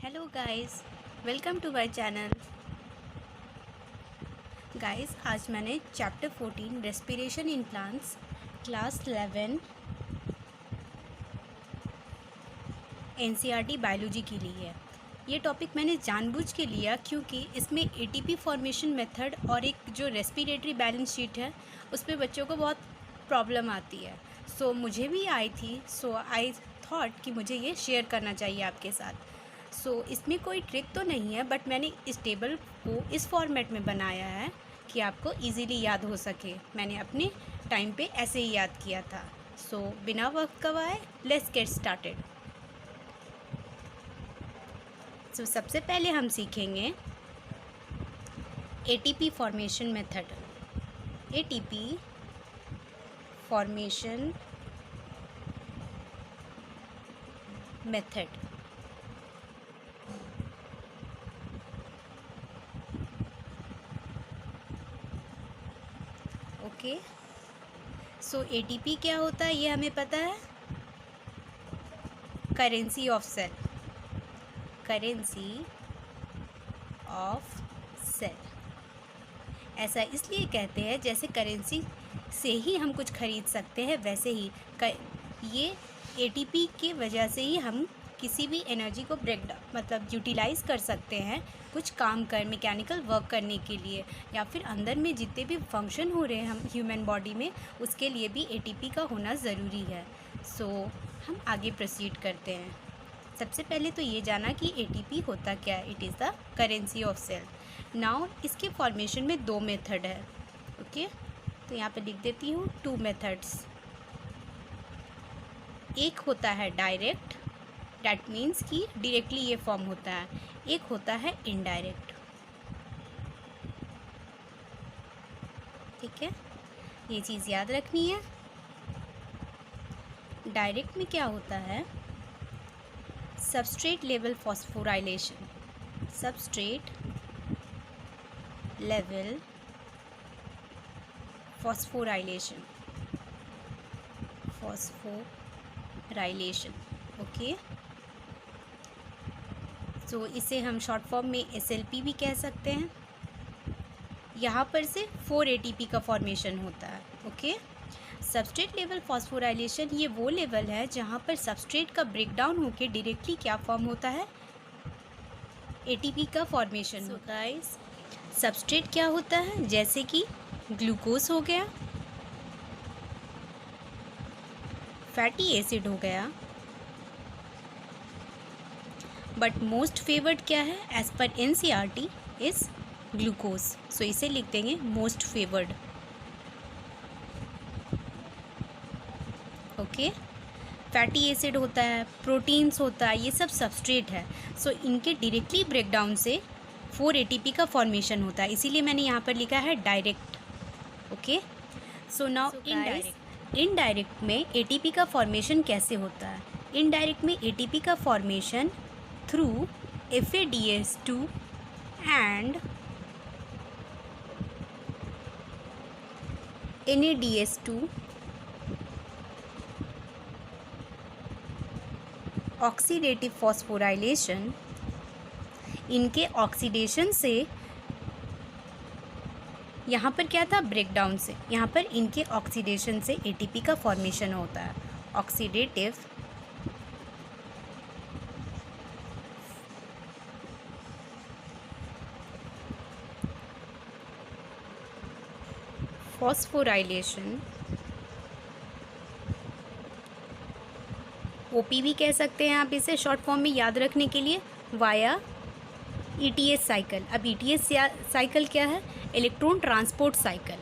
Hello guys, welcome to my channel. Guys, आज मैंने chapter 14 respiration in plants class 11 NCERT biology की ली है। ये टॉपिक मैंने जानबूझ के लिया क्योंकि इसमें एटीपी फॉर्मेशन मेथड और एक जो रेस्पिरेटरी बैलेंस शीट है उस पर बच्चों को बहुत प्रॉब्लम आती है। सो मुझे भी आई थी, सो आई थॉट कि मुझे ये शेयर करना चाहिए आपके साथ। इसमें कोई ट्रिक तो नहीं है, बट मैंने इस टेबल को इस फॉर्मेट में बनाया है कि आपको इजीली याद हो सके। मैंने अपने टाइम पे ऐसे ही याद किया था। बिना वक्त गवाए लेट्स गेट स्टार्टेड। सबसे पहले हम सीखेंगे ATP formation method. ATP formation method. Okay, ATP क्या होता है ये हमें पता है। Currency of cell. Currency of cell ऐसा इसलिए कहते हैं जैसे करेंसी से ही हम कुछ खरीद सकते हैं, वैसे ही ये एटीपी की वजह से ही हम किसी भी एनर्जी को मतलब यूटिलाइज़ कर सकते हैं कुछ काम मैकेनिकल वर्क करने के लिए, या फिर अंदर में जितने भी फंक्शन हो रहे हैं हम ह्यूमन बॉडी में उसके लिए भी एटीपी का होना ज़रूरी है। हम आगे प्रोसीड करते हैं। सबसे पहले तो ये जाना कि एटीपी होता क्या है। It is the currency of cell. Now इसके फॉर्मेशन में दो मेथड है। ओके, तो यहाँ पे लिख देती हूँ 2 मेथड्स। एक होता है डायरेक्ट, डैट मीन्स कि डायरेक्टली ये फॉर्म होता है। एक होता है इनडायरेक्ट। ठीक है, ये चीज़ याद रखनी है। डायरेक्ट में क्या होता है, substrate level phosphorylation. Substrate level phosphorylation. Phosphorylation okay. इसे हम शॉर्ट फॉर्म में SLP भी कह सकते हैं। यहाँ पर से 4 ATP का फॉर्मेशन होता है। ओके, सबस्ट्रेट लेवल फॉस्फोराइलेशन ये वो लेवल है जहाँ पर सबस्ट्रेट का ब्रेकडाउन होकर डायरेक्टली क्या फॉर्म होता है, ATP का फॉर्मेशन होता है। सबस्ट्रेट क्या होता है, जैसे कि ग्लूकोज हो गया, फैटी एसिड हो गया, बट मोस्ट फेवर्ड क्या है as per NCERT is glucose. इसे लिख देंगे most favoured. Okay, fatty acid होता है, प्रोटीन्स होता है, ये सब सबस्ट्रेट है। इनके डायरेक्टली ब्रेकडाउन से 4 ATP का फॉर्मेशन होता है, इसीलिए मैंने यहाँ पर लिखा है डायरेक्ट। ओके, नाउ इनडायरेक्ट में ATP का फॉर्मेशन कैसे होता है। इनडायरेक्ट में ATP का formation through FADS2 and NADS2 oxidative phosphorylation. इनके ऑक्सीडेशन से यहाँ पर क्या था, ब्रेकडाउन से, यहाँ पर इनके ऑक्सीडेशन से ATP का फॉर्मेशन होता है। ऑक्सीडेटिव फॉस्फोराइलेशन, OP भी कह सकते हैं आप इसे शॉर्ट फॉर्म में याद रखने के लिए, वाया ETS साइकिल। अब ETS साइकिल क्या है, इलेक्ट्रॉन ट्रांसपोर्ट साइकिल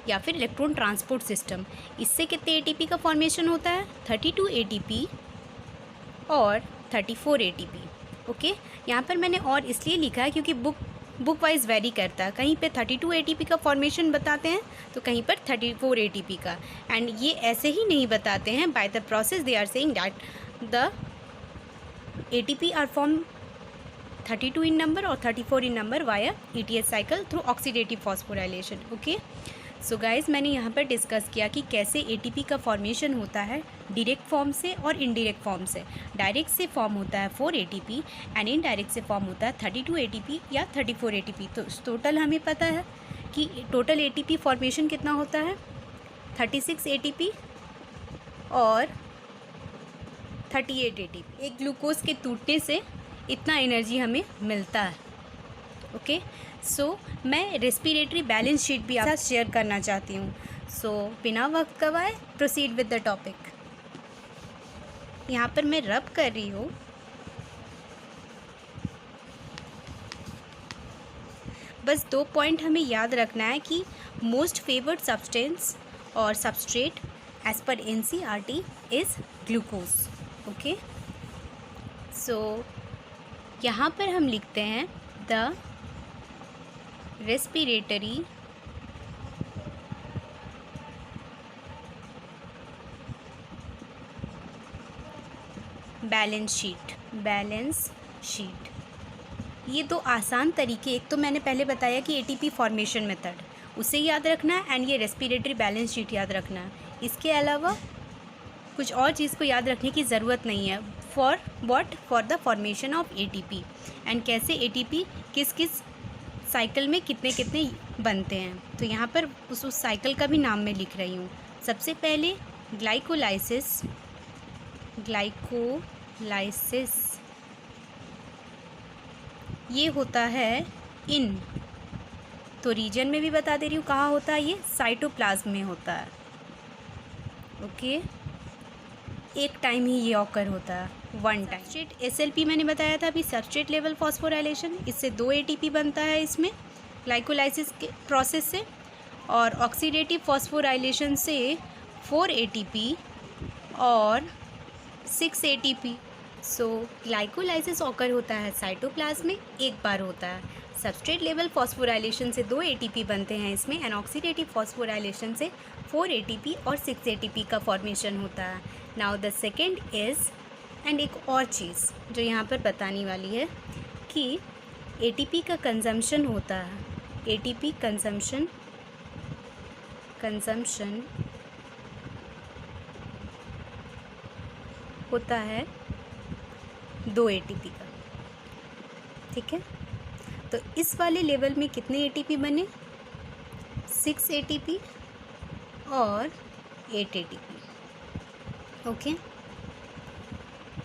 या फिर इलेक्ट्रॉन ट्रांसपोर्ट सिस्टम। इससे कितने ATP का फॉर्मेशन होता है, 32 ATP और 34 ATP। ओके, यहाँ पर मैंने और इसलिए लिखा है क्योंकि बुक वाइज वेरी करता है। कहीं पे 32 ATP का फॉर्मेशन बताते हैं तो कहीं पर 34 ATP का, एंड ये ऐसे ही नहीं बताते हैं। By the process they are saying that the ATP are form 32 in number और 34 in number via ETS cycle through oxidative phosphorylation. Okay, guys मैंने यहाँ पर डिस्कस किया कि कैसे ATP का फॉर्मेशन होता है डायरेक्ट फॉर्म से और इनडायरेक्ट फॉर्म से। डायरेक्ट से फॉर्म होता है 4 ATP एंड इनडायरेक्ट से फॉर्म होता है 32 ATP या 34 ATP। तो टोटल हमें पता है कि टोटल ATP फॉर्मेशन कितना होता है, 36 ATP और 38 ATP। एक ग्लूकोज के टूटने से इतना एनर्जी हमें मिलता है। ओके, सो मैं रेस्पिरेटरी बैलेंस शीट भी आपके साथ शेयर करना चाहती हूँ। सो बिना वक्त गवाए प्रोसीड विद द टॉपिक। यहाँ पर मैं रब कर रही हूँ। बस 2 पॉइंट हमें याद रखना है कि मोस्ट फेवर्ड सब्सटेंस और substrate as per NCERT is glucose. Okay, so यहाँ पर हम लिखते हैं द रेस्पिरेटरी बैलेंस शीट। ये 2 आसान तरीके, एक तो मैंने पहले बताया कि ATP फॉर्मेशन मेथड, उसे याद रखना है एंड ये रेस्पिरेटरी बैलेंस शीट याद रखना है। इसके अलावा कुछ और चीज़ को याद रखने की ज़रूरत नहीं है। For the formation of ATP and कैसे ATP किस किस साइकिल में कितने कितने बनते हैं। तो यहाँ पर उस साइकिल का भी नाम मैं लिख रही हूँ। सबसे पहले ग्लाइकोलाइसिस ये होता है इन, तो रीजन में भी बता दे रही हूँ कहाँ होता है, ये साइटोप्लाज्म में होता है। ओके, एक टाइम ही ये ऑकर होता है, 1 टाइम। सबस्ट्रेट SLP मैंने बताया था अभी, सबस्ट्रेट लेवल फॉस्फोराइलेशन, इससे 2 ATP बनता है इसमें ग्लाइकोलाइसिस के प्रोसेस से, और ऑक्सीडेटिव फॉस्फोराइलेशन से 4 ATP और 6 ATP। सो ग्लाइकोलाइसिस ऑकर होता है साइटोप्लाज्म में, एक बार होता है। सबस्ट्रेट लेवल फॉस्फोराइलेशन से 2 ATP बनते हैं इसमें एंड ऑक्सीडेटिव फॉस्फोराइलेशन से 4 ATP और 6 ATP का फॉर्मेशन होता है। Now the second is, and एक और चीज़ जो यहाँ पर बताने वाली है कि ATP का कंजम्पशन होता है। ATP कंजम्पशन होता है 2 ATP का, ठीक है। तो इस वाले लेवल में कितने ATP बने, 6 ATP और 8 ATP। Okay,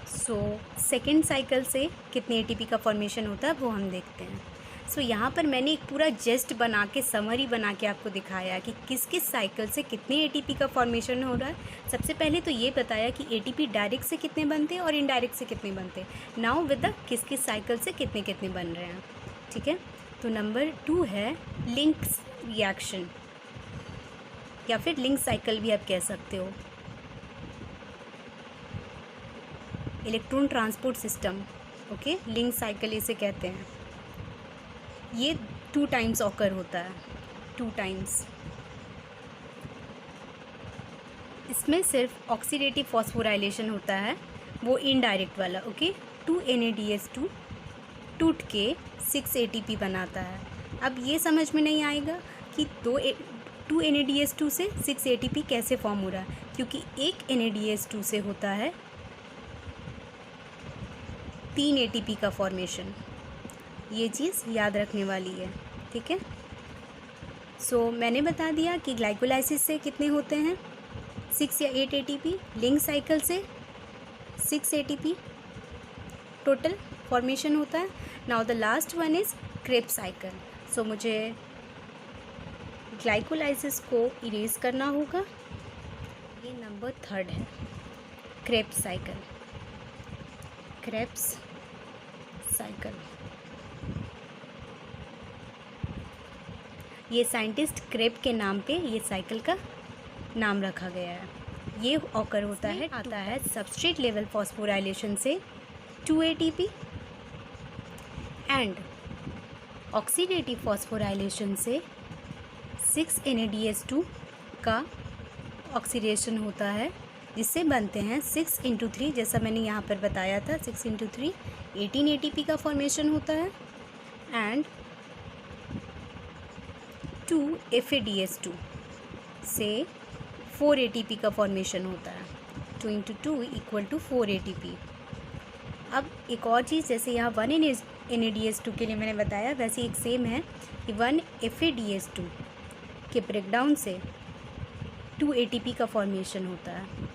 so second cycle से कितने ATP का फॉर्मेशन होता है वो हम देखते हैं। सो यहाँ पर मैंने एक पूरा जेस्ट बना के, समरी बना के आपको दिखाया कि किस किस साइकिल से कितने ATP का फॉर्मेशन हो रहा है। सबसे पहले तो ये बताया कि ATP डायरेक्ट से कितने बनते हैं और इनडायरेक्ट से कितने बनते हैं। नाउ विद द किस किस साइकिल से कितने कितने बन रहे हैं, ठीक है। तो नंबर 2 है लिंक रिएक्शन या फिर लिंक साइकिल भी आप कह सकते हो, electron transport system. Okay, link cycle इसे कहते हैं। ये 2 टाइम्स ऑकर होता है, 2 टाइम्स। इसमें सिर्फ ऑक्सीडेटिव फॉस्फोराइलेशन होता है, वो इनडायरेक्ट वाला। ओके, 2 NADH2 टूट के 6 ATP बनाता है। अब ये समझ में नहीं आएगा कि 2 NADH2 से 6 ATP कैसे फॉर्म हो रहा है, क्योंकि एक NADH2 से होता है 3 ATP का फॉर्मेशन। ये चीज़ याद रखने वाली है, ठीक है। सो मैंने बता दिया कि ग्लाइकोलाइसिस से कितने होते हैं, 6 या 8 ATP। लिंक साइकिल से 6 ATP टोटल फॉर्मेशन होता है। Now the last one is Krebs cycle. So मुझे ग्लाइकोलाइसिस को इरेज करना होगा। ये नंबर 3 है, क्रेब्स साइकिल। ये साइंटिस्ट क्रेब के नाम पे ये साइकिल का नाम रखा गया है। ये ऑकर होता है, आता है सबस्ट्रेट लेवल फॉस्फोराइलेशन से 2 ATP एंड ऑक्सीडेटिव फॉस्फोराइलेशन से 6 NADH2 का ऑक्सीडेशन होता है, जिससे बनते हैं 6 × 3, जैसा मैंने यहाँ पर बताया था। 6 × 3 18 ATP का फॉर्मेशन होता है एंड 2 FADH2 से 4 ATP का फॉर्मेशन होता है। 2 इंटू 2 इक्वल टू 4 ATP। अब एक और चीज़, जैसे यहाँ 1 NADH2 के लिए मैंने बताया, वैसे एक सेम है कि 1 FADH2 के ब्रेकडाउन से 2 ATP का फॉर्मेशन होता है।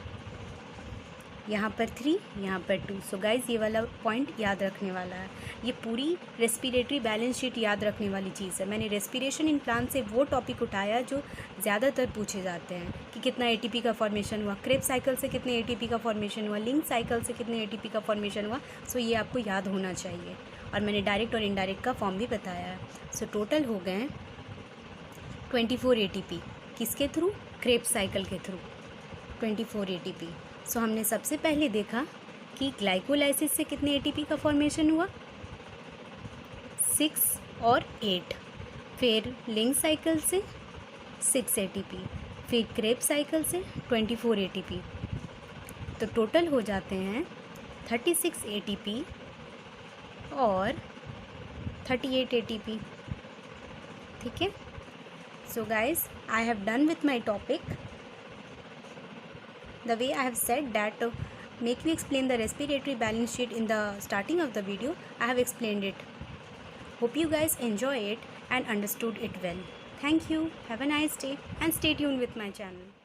यहाँ पर 3, यहाँ पर 2। सो गाइज ये वाला पॉइंट याद रखने वाला है। ये पूरी रेस्पिरेटरी बैलेंस शीट याद रखने वाली चीज़ है। मैंने रेस्पिरेशन इन प्लांट से वो टॉपिक उठाया जो ज़्यादातर पूछे जाते हैं कि कितना ATP का फॉर्मेशन हुआ, क्रेब साइकिल से कितने ATP का फॉर्मेशन हुआ, लिंक साइकिल से कितने ATP का फॉर्मेशन हुआ। सो ये आपको याद होना चाहिए। और मैंने डायरेक्ट और इनडायरेक्ट का फॉर्म भी बताया है। सो टोटल हो गए 24 ATP। किसके थ्रू? क्रेब साइकिल के थ्रू 24 ATP। सो हमने सबसे पहले देखा कि ग्लाइकोलाइसिस से कितने ATP का फॉर्मेशन हुआ, 6 और 8। फिर लिंक साइकिल से 6 ATP, फिर क्रेब साइकिल से 24 ATP। तो टोटल हो जाते हैं 36 ATP और 38 ATP। ठीक है। So guys, I have done with my topic. The way I have said that make me explain the respiratory balance sheet in the starting of the video, I have explained it. Hope you guys enjoy it and understood it well. Thank you. Have a nice day and stay tuned with my channel.